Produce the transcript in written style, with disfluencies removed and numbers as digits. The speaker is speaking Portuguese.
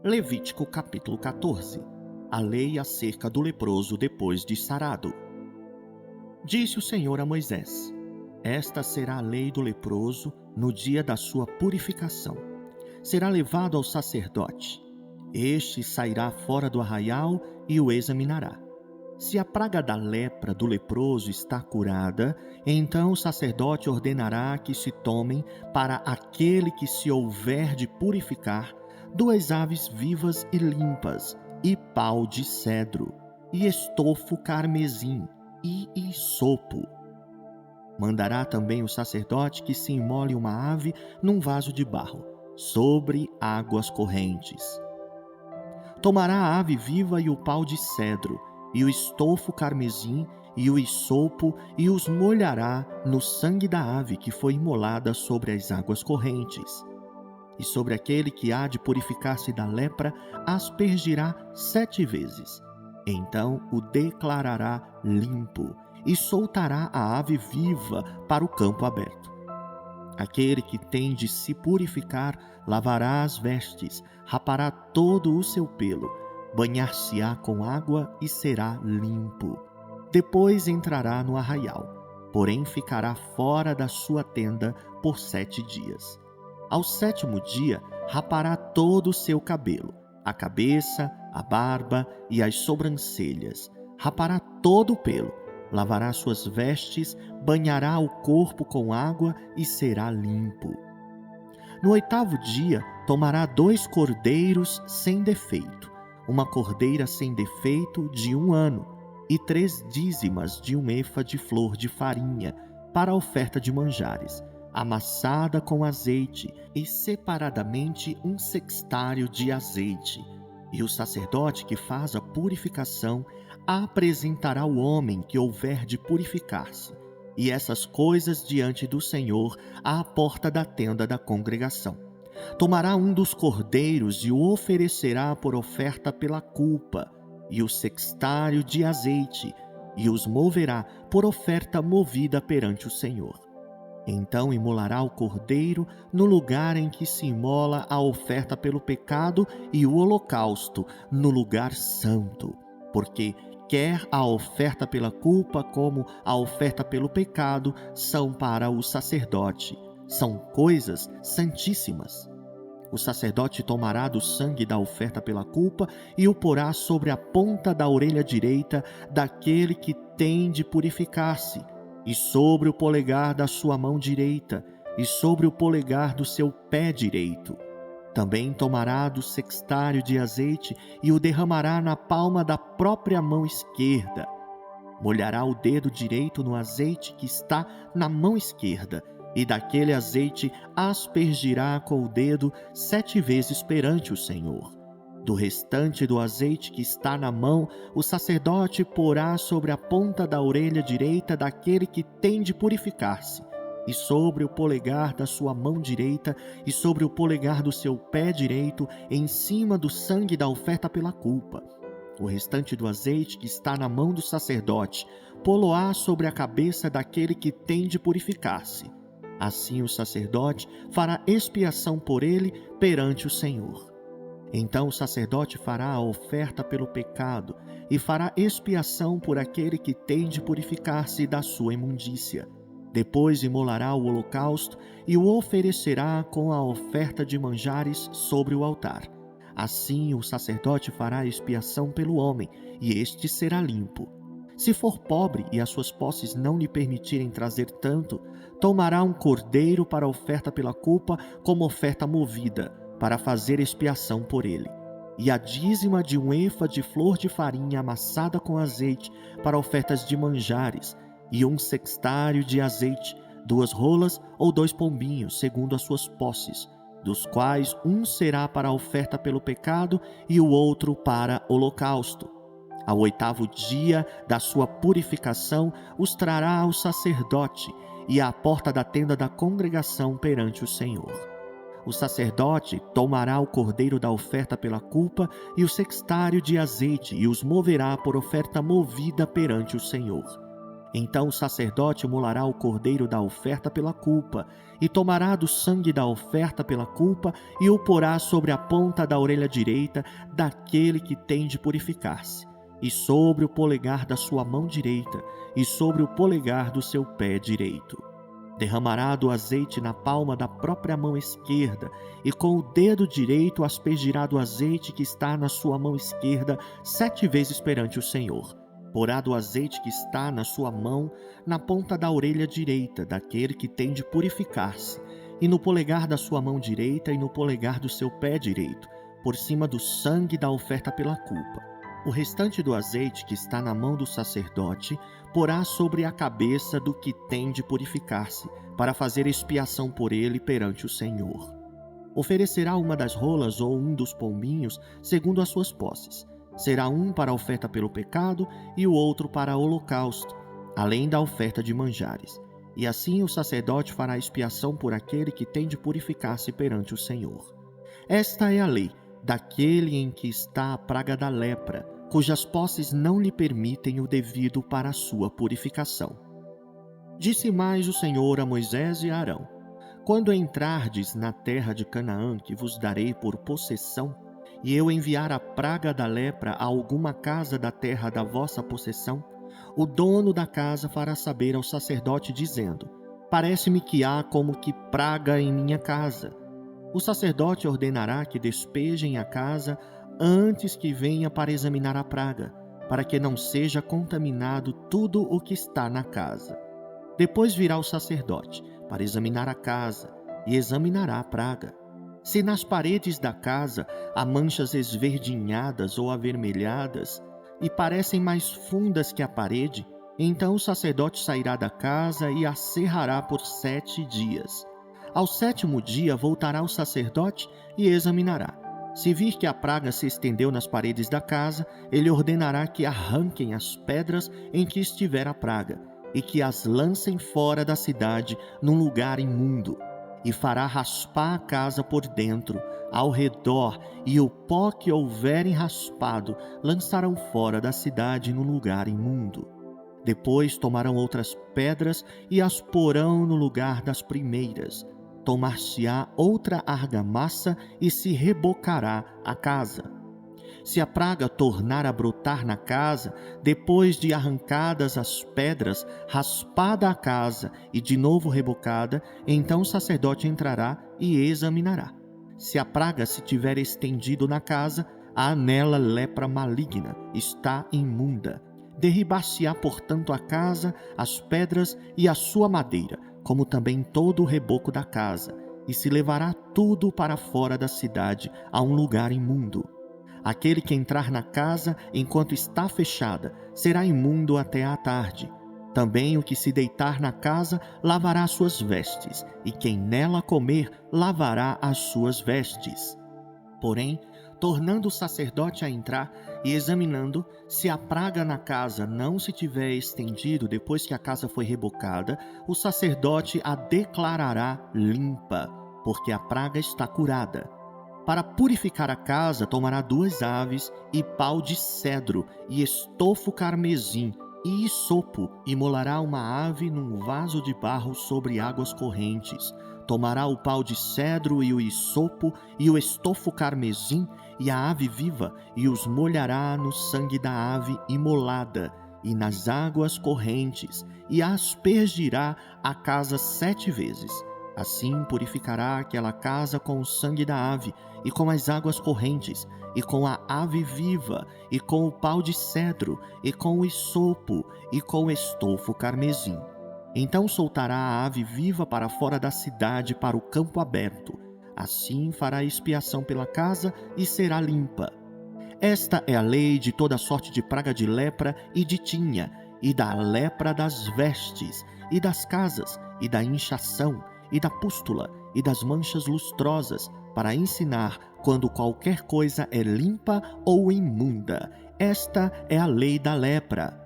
Levítico capítulo 14. A lei acerca do leproso depois de sarado. Disse o Senhor a Moisés: Esta será a lei do leproso no dia da sua purificação. Será levado ao sacerdote. Este sairá fora do arraial e o examinará. Se a praga da lepra do leproso está curada, então o sacerdote ordenará que se tomem para aquele que se houver de purificar 2 aves vivas e limpas, e pau de cedro, e estofo carmesim, e isopo. Mandará também o sacerdote que se imole uma ave num vaso de barro, sobre águas correntes. Tomará a ave viva e o pau de cedro, e o estofo carmesim, e o isopo, e os molhará no sangue da ave que foi imolada sobre as águas correntes. E sobre aquele que há de purificar-se da lepra, aspergirá 7 vezes. Então o declarará limpo, e soltará a ave viva para o campo aberto. Aquele que tem de se purificar lavará as vestes, rapará todo o seu pelo, banhar-se-á com água e será limpo. Depois entrará no arraial, porém ficará fora da sua tenda por 7 dias. Ao 7º dia, rapará todo o seu cabelo, a cabeça, a barba e as sobrancelhas. Rapará todo o pelo, lavará suas vestes, banhará o corpo com água e será limpo. No 8º dia, tomará 2 cordeiros sem defeito, uma cordeira sem defeito de 1 ano, e 3 dízimas de 1 efa de flor de farinha, para a oferta de manjares, amassada com azeite, e separadamente 1 sextário de azeite. E o sacerdote que faz a purificação apresentará o homem que houver de purificar-se, e essas coisas diante do Senhor à porta da tenda da congregação. Tomará um dos cordeiros e o oferecerá por oferta pela culpa, e o sextário de azeite, e os moverá por oferta movida perante o Senhor. Então imolará o cordeiro no lugar em que se imola a oferta pelo pecado e o holocausto no lugar santo, porque quer a oferta pela culpa como a oferta pelo pecado são para o sacerdote, são coisas santíssimas. O sacerdote tomará do sangue da oferta pela culpa e o porá sobre a ponta da orelha direita daquele que tem de purificar-se, e sobre o polegar da sua mão direita, e sobre o polegar do seu pé direito. Também tomará do sextário de azeite e o derramará na palma da própria mão esquerda. Molhará o dedo direito no azeite que está na mão esquerda, e daquele azeite aspergirá com o dedo 7 vezes perante o Senhor. Do restante do azeite que está na mão, o sacerdote porá sobre a ponta da orelha direita daquele que tem de purificar-se, e sobre o polegar da sua mão direita, e sobre o polegar do seu pé direito, em cima do sangue da oferta pela culpa. O restante do azeite que está na mão do sacerdote, pô-lo-á sobre a cabeça daquele que tem de purificar-se. Assim o sacerdote fará expiação por ele perante o Senhor. Então o sacerdote fará a oferta pelo pecado e fará expiação por aquele que tem de purificar-se da sua imundícia. Depois imolará o holocausto e o oferecerá com a oferta de manjares sobre o altar. Assim o sacerdote fará expiação pelo homem, e este será limpo. Se for pobre e as suas posses não lhe permitirem trazer tanto, tomará um cordeiro para a oferta pela culpa como oferta movida, para fazer expiação por ele. E a dízima de 1 efa de flor de farinha amassada com azeite para ofertas de manjares, e 1 sextário de azeite, 2 rolas ou 2 pombinhos, segundo as suas posses, dos quais um será para a oferta pelo pecado e o outro para holocausto. Ao 8º dia da sua purificação, os trará ao sacerdote e à porta da tenda da congregação perante o Senhor. O sacerdote tomará o cordeiro da oferta pela culpa e o sextário de azeite e os moverá por oferta movida perante o Senhor. Então o sacerdote imolará o cordeiro da oferta pela culpa, e tomará do sangue da oferta pela culpa, e o porá sobre a ponta da orelha direita daquele que tem de purificar-se, e sobre o polegar da sua mão direita, e sobre o polegar do seu pé direito. Derramará do azeite na palma da própria mão esquerda, e com o dedo direito aspergirá do azeite que está na sua mão esquerda 7 vezes perante o Senhor. Porá do azeite que está na sua mão na ponta da orelha direita daquele que tem de purificar-se, e no polegar da sua mão direita e no polegar do seu pé direito, por cima do sangue da oferta pela culpa. O restante do azeite que está na mão do sacerdote porá sobre a cabeça do que tem de purificar-se, para fazer expiação por ele perante o Senhor. Oferecerá uma das rolas ou um dos pombinhos, segundo as suas posses. Será um para a oferta pelo pecado e o outro para o holocausto, além da oferta de manjares. E assim o sacerdote fará expiação por aquele que tem de purificar-se perante o Senhor. Esta é a lei daquele em que está a praga da lepra, cujas posses não lhe permitem o devido para a sua purificação. Disse mais o Senhor a Moisés e a Arão: Quando entrardes na terra de Canaã, que vos darei por possessão, e eu enviar a praga da lepra a alguma casa da terra da vossa possessão, o dono da casa fará saber ao sacerdote, dizendo: Parece-me que há como que praga em minha casa. O sacerdote ordenará que despejem a casa antes que venha para examinar a praga, para que não seja contaminado tudo o que está na casa. Depois virá o sacerdote para examinar a casa e examinará a praga. Se nas paredes da casa há manchas esverdinhadas ou avermelhadas e parecem mais fundas que a parede, então o sacerdote sairá da casa e a cerrará por 7 dias. Ao 7º dia voltará o sacerdote e examinará. Se vir que a praga se estendeu nas paredes da casa, ele ordenará que arranquem as pedras em que estiver a praga e que as lancem fora da cidade num lugar imundo. E fará raspar a casa por dentro, ao redor, e o pó que houverem raspado lançarão fora da cidade no lugar imundo. Depois tomarão outras pedras e as porão no lugar das primeiras. Tomar-se-á outra argamassa e se rebocará a casa. Se a praga tornar a brotar na casa, depois de arrancadas as pedras, raspada a casa e de novo rebocada, então o sacerdote entrará e examinará. Se a praga se tiver estendido na casa, há nela lepra maligna, está imunda. Derribar-se-á, portanto, a casa, as pedras e a sua madeira, como também todo o reboco da casa, e se levará tudo para fora da cidade, a um lugar imundo. Aquele que entrar na casa enquanto está fechada será imundo até à tarde. Também o que se deitar na casa lavará suas vestes, e quem nela comer lavará as suas vestes. Porém, tornando o sacerdote a entrar e examinando, se a praga na casa não se tiver estendido depois que a casa foi rebocada, o sacerdote a declarará limpa, porque a praga está curada. Para purificar a casa, tomará 2 aves e pau de cedro e estofo carmesim e isopo, e molará uma ave num vaso de barro sobre águas correntes. Tomará o pau de cedro e o isopo e o estofo carmesim e a ave viva, e os molhará no sangue da ave imolada e nas águas correntes, e aspergirá a casa 7 vezes. Assim purificará aquela casa com o sangue da ave, e com as águas correntes, e com a ave viva, e com o pau de cedro, e com o isopo, e com o estofo carmesim. Então soltará a ave viva para fora da cidade, para o campo aberto. Assim fará expiação pela casa e será limpa. Esta é a lei de toda sorte de praga de lepra e de tinha, e da lepra das vestes, e das casas, e da inchação, e da pústula, e das manchas lustrosas, para ensinar quando qualquer coisa é limpa ou imunda. Esta é a lei da lepra.